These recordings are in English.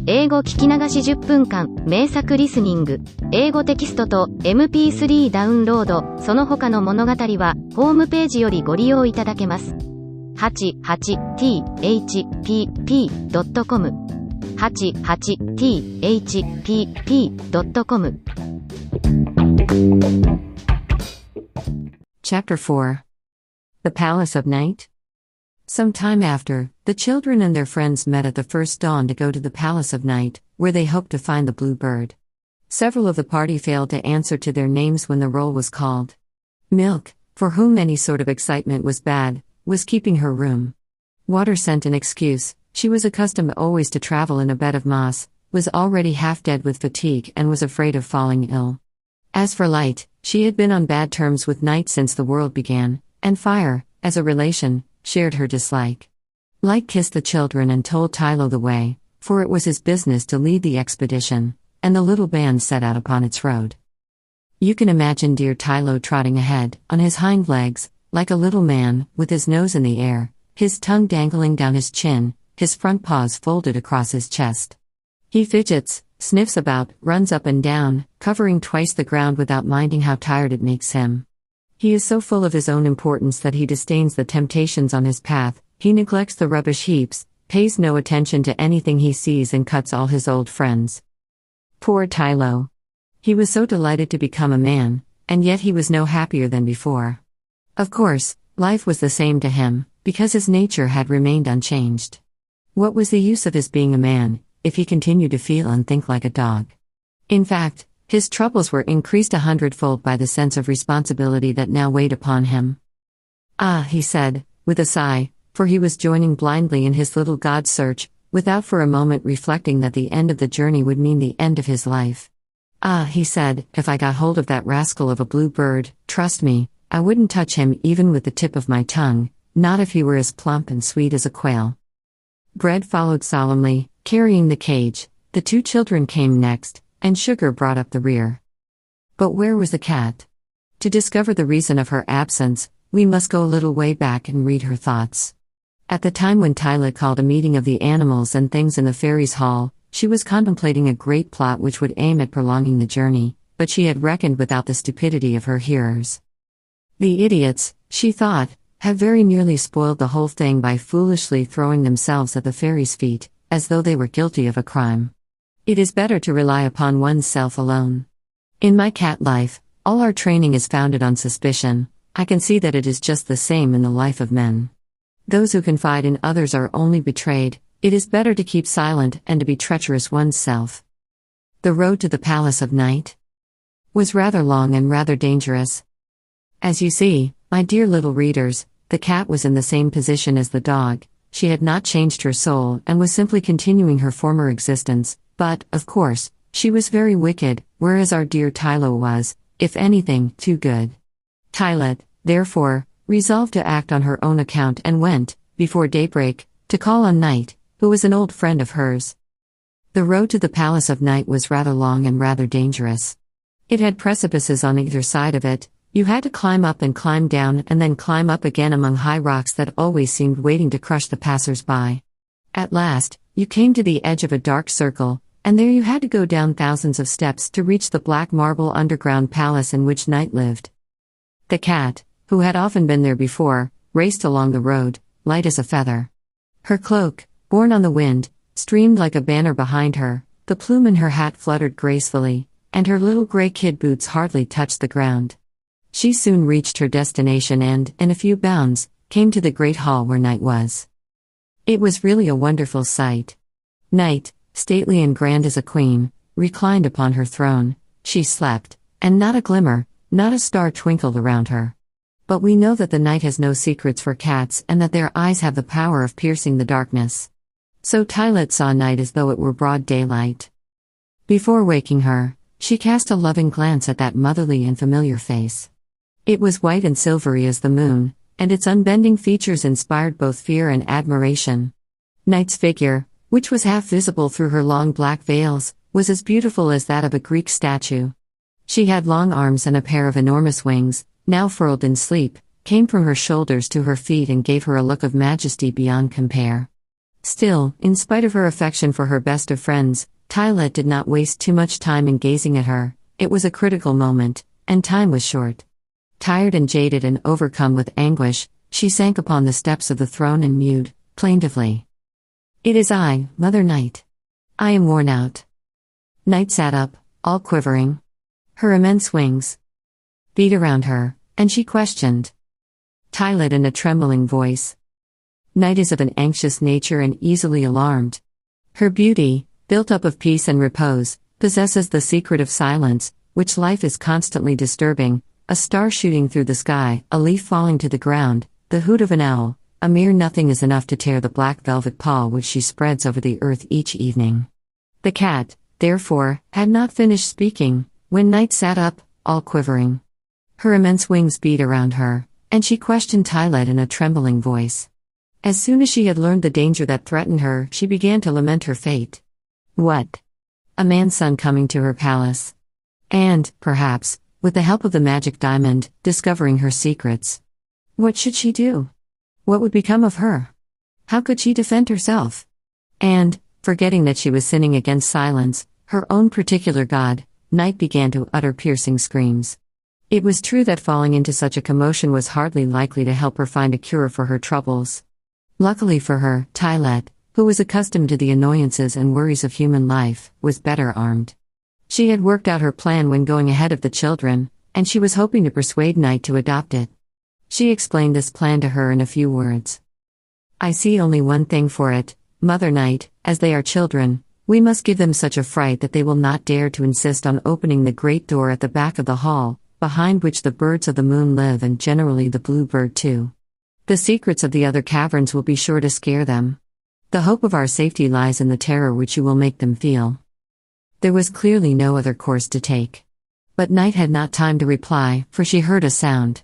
英語聞き流し10分間、名作リスニング、英語テキストと MP3 ダウンロード、その他の物語は、ホームページよりご利用いただけます。88thpp.com 88thpp.com Chapter 4 The Palace of Night. Some time after, the children and their friends met at the first dawn to go to the Palace of Night, where they hoped to find the blue bird. Several of the party failed to answer to their names when the roll was called. Milk, for whom any sort of excitement was bad, was keeping her room. Water sent an excuse. She was accustomed always to travel in a bed of moss, was already half dead with fatigue and was afraid of falling ill. As for Light, she had been on bad terms with Night since the world began, and Fire, as a relation, shared her dislike. Light kissed the children and told Tylo the way, for it was his business to lead the expedition, and the little band set out upon its road. You can imagine dear Tylo trotting ahead, on his hind legs, like a little man, with his nose in the air, his tongue dangling down his chin, his front paws folded across his chest. He fidgets, sniffs about, runs up and down, covering twice the ground without minding how tired it makes him. He is so full of his own importance that he disdains the temptations on his path, he neglects the rubbish heaps, pays no attention to anything he sees and cuts all his old friends. Poor Tylo. He was so delighted to become a man, and yet he was no happier than before. Of course, life was the same to him, because his nature had remained unchanged. What was the use of his being a man, if he continued to feel and think like a dog? In fact, his troubles were increased 100-fold by the sense of responsibility that now weighed upon him. Ah, he said, with a sigh, for he was joining blindly in his little God search, without for a moment reflecting that the end of the journey would mean the end of his life. Ah, he said, if I got hold of that rascal of a blue bird, trust me, I wouldn't touch him even with the tip of my tongue, not if he were as plump and sweet as a quail. Bread followed solemnly, carrying the cage, the two children came next, and Sugar brought up the rear. But where was the cat? To discover the reason of her absence, we must go a little way back and read her thoughts. At the time when Tyla called a meeting of the animals and things in the fairies' hall, she was contemplating a great plot which would aim at prolonging the journey, but she had reckoned without the stupidity of her hearers. The idiots, she thought, have very nearly spoiled the whole thing by foolishly throwing themselves at the fairies' feet, as though they were guilty of a crime. It is better to rely upon one's self alone. In my cat life, all our training is founded on suspicion. I can see that it is just the same in the life of men. Those who confide in others are only betrayed. It is better to keep silent and to be treacherous one's self. The road to the Palace of Night was rather long and rather dangerous. As you see, my dear little readers, the cat was in the same position as the dog. She had not changed her soul and was simply continuing her former existence, but, of course, she was very wicked, whereas our dear Tylo was, if anything, too good. Tylet, therefore, resolved to act on her own account and went, before daybreak, to call on Night, who was an old friend of hers. The road to the Palace of Night was rather long and rather dangerous. It had precipices on either side of it. You had to climb up and climb down and then climb up again among high rocks that always seemed waiting to crush the passers-by. At last, you came to the edge of a dark circle, and there you had to go down thousands of steps to reach the black marble underground palace in which Night lived. The cat, who had often been there before, raced along the road, light as a feather. Her cloak, borne on the wind, streamed like a banner behind her, the plume in her hat fluttered gracefully, and her little gray kid boots hardly touched the ground. She soon reached her destination and, in a few bounds, came to the great hall where Night was. It was really a wonderful sight. Night, stately and grand as a queen, reclined upon her throne. She slept, and not a glimmer, not a star twinkled around her. But we know that the night has no secrets for cats and that their eyes have the power of piercing the darkness. So Tylet saw Night as though it were broad daylight. Before waking her, she cast a loving glance at that motherly and familiar face. It was white and silvery as the moon, and its unbending features inspired both fear and admiration. Night's figure, which was half visible through her long black veils, was as beautiful as that of a Greek statue. She had long arms and a pair of enormous wings, now furled in sleep, came from her shoulders to her feet and gave her a look of majesty beyond compare. Still, in spite of her affection for her best of friends, Tylet did not waste too much time in gazing at her. It was a critical moment, and time was short. Tired and jaded and overcome with anguish, she sank upon the steps of the throne and mewed, plaintively. "It is I, Mother Night. I am worn out." Night sat up, all quivering. Her immense wings beat around her, and she questioned Tylet in a trembling voice. Night is of an anxious nature and easily alarmed. Her beauty, built up of peace and repose, possesses the secret of silence, which life is constantly disturbing. A star shooting through the sky, a leaf falling to the ground, the hoot of an owl, a mere nothing is enough to tear the black velvet pall which she spreads over the earth each evening. The cat, therefore, had not finished speaking, when Night sat up, all quivering. Her immense wings beat around her, and she questioned Tylet in a trembling voice. As soon as she had learned the danger that threatened her, she began to lament her fate. What? A man's son coming to her palace. And, perhaps, with the help of the magic diamond, discovering her secrets. What should she do? What would become of her? How could she defend herself? And, forgetting that she was sinning against silence, her own particular god, Night began to utter piercing screams. It was true that falling into such a commotion was hardly likely to help her find a cure for her troubles. Luckily for her, Tylet, who was accustomed to the annoyances and worries of human life, was better armed. She had worked out her plan when going ahead of the children, and she was hoping to persuade Night to adopt it. She explained this plan to her in a few words. "I see only one thing for it, Mother Night, as they are children, we must give them such a fright that they will not dare to insist on opening the great door at the back of the hall, behind which the birds of the moon live and generally the blue bird too. The secrets of the other caverns will be sure to scare them. The hope of our safety lies in the terror which you will make them feel." There was clearly no other course to take. But Night had not time to reply, for she heard a sound.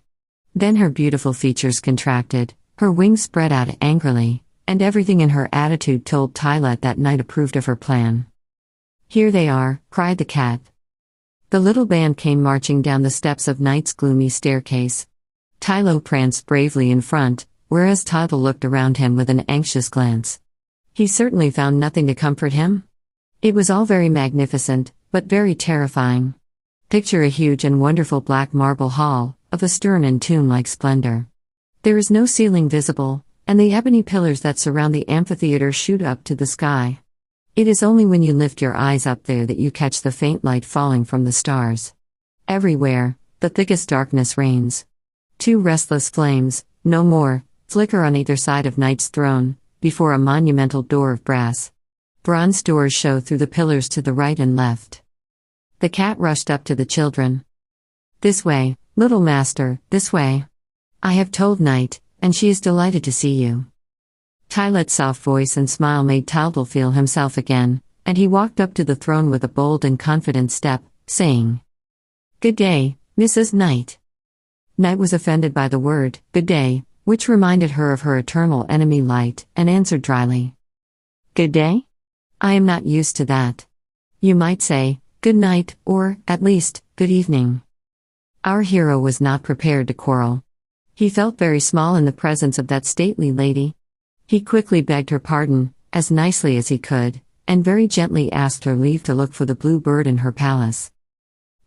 Then her beautiful features contracted, her wings spread out angrily, and everything in her attitude told Tylet that Night approved of her plan. "Here they are," cried the cat. The little band came marching down the steps of Night's gloomy staircase. Tylo pranced bravely in front, whereas Tylo looked around him with an anxious glance. He certainly found nothing to comfort him. It was all very magnificent, but very terrifying. Picture a huge and wonderful black marble hall, of a stern and tomb-like splendor. There is no ceiling visible, and the ebony pillars that surround the amphitheater shoot up to the sky. It is only when you lift your eyes up there that you catch the faint light falling from the stars. Everywhere, the thickest darkness reigns. Two restless flames, no more, flicker on either side of Night's throne, before a monumental door of brass. Bronze doors show through the pillars to the right and left. The cat rushed up to the children. "This way, little master, this way. I have told Night, and she is delighted to see you." Tylet's soft voice and smile made Taldal feel himself again, and he walked up to the throne with a bold and confident step, saying, "Good day, Mrs. Night." Night was offended by the word, "good day," which reminded her of her eternal enemy Light, and answered dryly, "Good day? I am not used to that. You might say, good night, or, at least, good evening." Our hero was not prepared to quarrel. He felt very small in the presence of that stately lady. He quickly begged her pardon, as nicely as he could, and very gently asked her leave to look for the blue bird in her palace.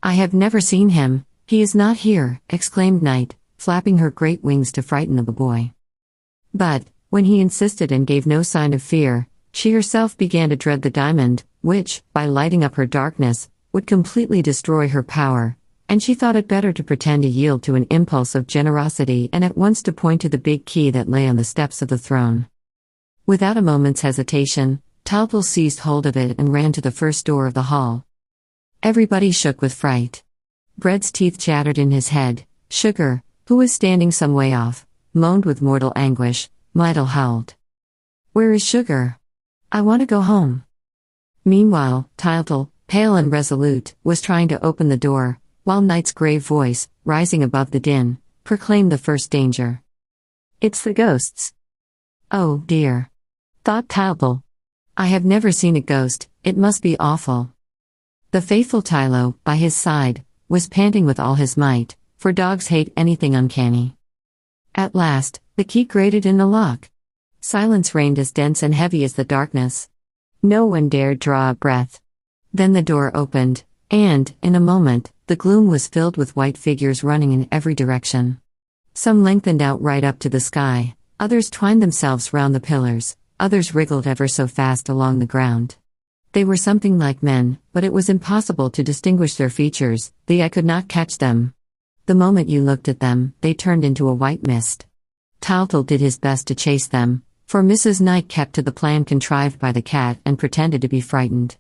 "I have never seen him. He is not here," exclaimed Night, flapping her great wings to frighten the boy. But, when he insisted and gave no sign of fear, she herself began to dread the diamond, which, by lighting up her darkness, would completely destroy her power, and she thought it better to pretend to yield to an impulse of generosity and at once to point to the big key that lay on the steps of the throne. Without a moment's hesitation, Taldal seized hold of it and ran to the first door of the hall. Everybody shook with fright. Bread's teeth chattered in his head. Sugar, who was standing some way off, moaned with mortal anguish. Mydal howled. "Where is Sugar? I want to go home." Meanwhile, Taldal, pale and resolute, was trying to open the door, while Night's grave voice, rising above the din, proclaimed the first danger. "It's the ghosts." "Oh, dear," thought Taldal. "I have never seen a ghost, it must be awful." The faithful Tylo, by his side, was panting with all his might, for dogs hate anything uncanny. At last, the key grated in the lock. Silence reigned as dense and heavy as the darkness. No one dared draw a breath. Then the door opened, and, in a moment, the gloom was filled with white figures running in every direction. Some lengthened out right up to the sky, others twined themselves round the pillars, others wriggled ever so fast along the ground. They were something like men, but it was impossible to distinguish their features, the eye could not catch them. The moment you looked at them, they turned into a white mist. Towtle did his best to chase them, for Mrs. Knight kept to the plan contrived by the cat and pretended to be frightened.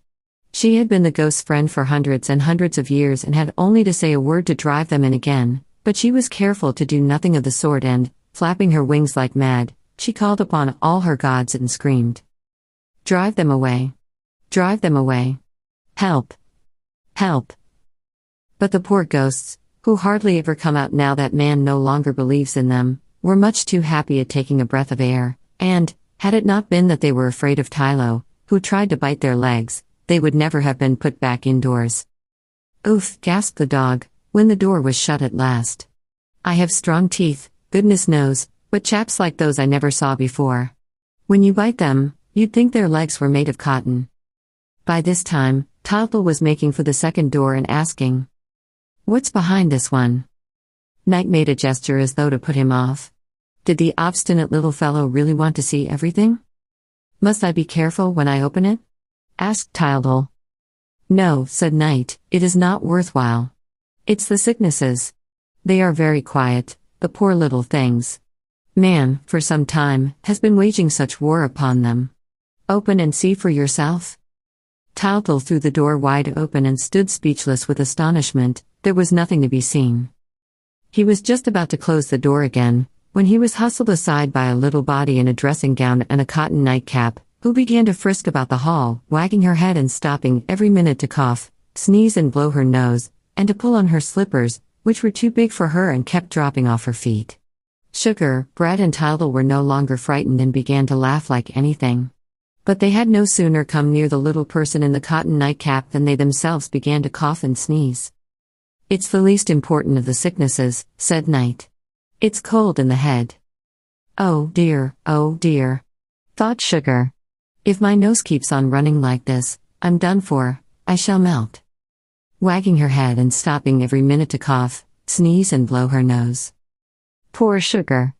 She had been the ghost's friend for hundreds and hundreds of years and had only to say a word to drive them in again, but she was careful to do nothing of the sort and, flapping her wings like mad, she called upon all her gods and screamed. "Drive them away! Drive them away! Help! Help!" But the poor ghosts, who hardly ever come out now that man no longer believes in them, were much too happy at taking a breath of air, and, had it not been that they were afraid of Tylo, who tried to bite their legs, they would never have been put back indoors. "Oof," gasped the dog, when the door was shut at last. "I have strong teeth, goodness knows, but chaps like those I never saw before. When you bite them, you'd think their legs were made of cotton." By this time, Towtle was making for the second door and asking, "What's behind this one?" Knight made a gesture as though to put him off. Did the obstinate little fellow really want to see everything? "Must I be careful when I open it?" asked Towtle. "No," said Knight, "it is not worthwhile. It's the sicknesses. They are very quiet, the poor little things. Man, for some time, has been waging such war upon them. Open and see for yourself." Towtle threw the door wide open and stood speechless with astonishment. There was nothing to be seen. He was just about to close the door again, when he was hustled aside by a little body in a dressing gown and a cotton nightcap, who began to frisk about the hall, wagging her head and stopping every minute to cough, sneeze and blow her nose, and to pull on her slippers, which were too big for her and kept dropping off her feet. Sugar, Brad and Towtle were no longer frightened and began to laugh like anything. But they had no sooner come near the little person in the cotton nightcap than they themselves began to cough and sneeze. "It's the least important of the sicknesses," said Knight. "It's cold in the head." Oh dear," thought Sugar. "If my nose keeps on running like this, I'm done for, I shall melt." Wagging her head and stopping every minute to cough, sneeze and blow her nose. Poor Sugar.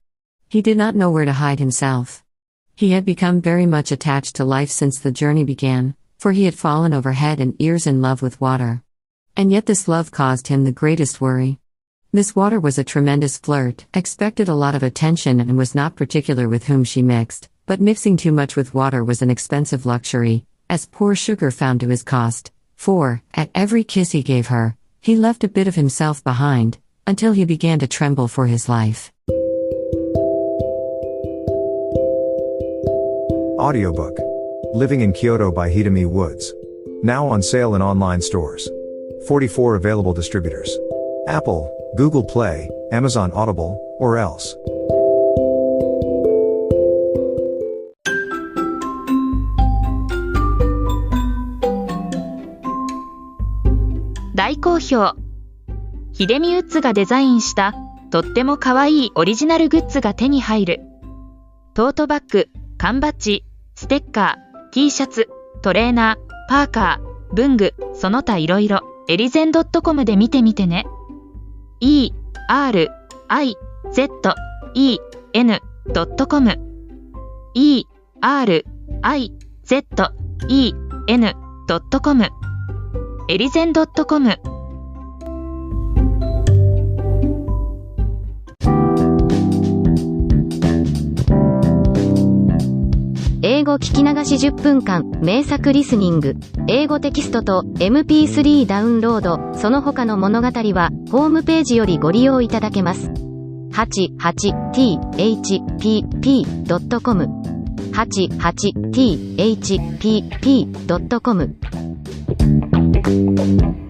He did not know where to hide himself. He had become very much attached to life since the journey began, for he had fallen over head and ears in love with water. And yet this love caused him the greatest worry. Miss Water was a tremendous flirt, expected a lot of attention and was not particular with whom she mixed, but mixing too much with water was an expensive luxury, as poor Sugar found to his cost, for, at every kiss he gave her, he left a bit of himself behind, until he began to tremble for his life. Audiobook. Living in Kyoto by Hidemi Woods. Now on sale in online stores. 44 available distributors. Apple, Google Play, Amazon Audible, or else. 大好評。ヒデミウッズがデザインしたとっても可愛いオリジナルグッズが手に入る。トートバッグ、缶バッジ、ステッカー、T シャツ、トレーナー、パーカー、文具、その他いろいろ、エリゼン .com で見てみてね。erizen.com erizen.com エリゼン .com。 英語聞き流し10分間、名作リスニング、英語テキストと MP3 ダウンロード、その他の物語は、ホームページよりご利用いただけます。88thpp.com 88thpp.com